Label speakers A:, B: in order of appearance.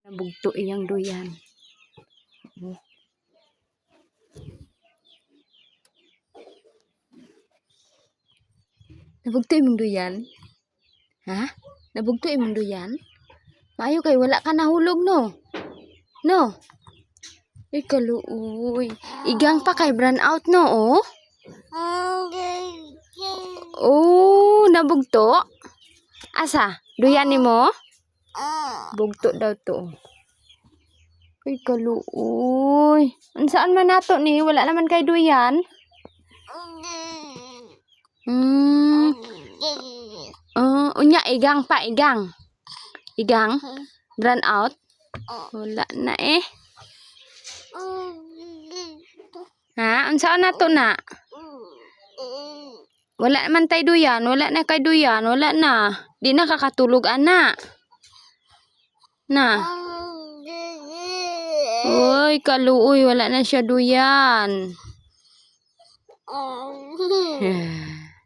A: Nabugto iyang duyan. Nabugto imong duyan? Ha? Nabugto imong duyan? Maayo kay wala ka nahulog no? No? Ay kaluoy. Igang pa kay brown out no oh? Oh, nabugto? Asa? Duyan nimo? Bugto daw to. Ay kaluoy. Unsaan man nato ni? Wala naman kay duyan. Unya igang pa, igang. Igang? Brown out? Wala na eh. Ha? Unsaan nato na? Wala naman tay duyan, wala na kay duyan, wala na. Di na kakatulog ana. Na. Uy, kaluoy, wala na siya duyan.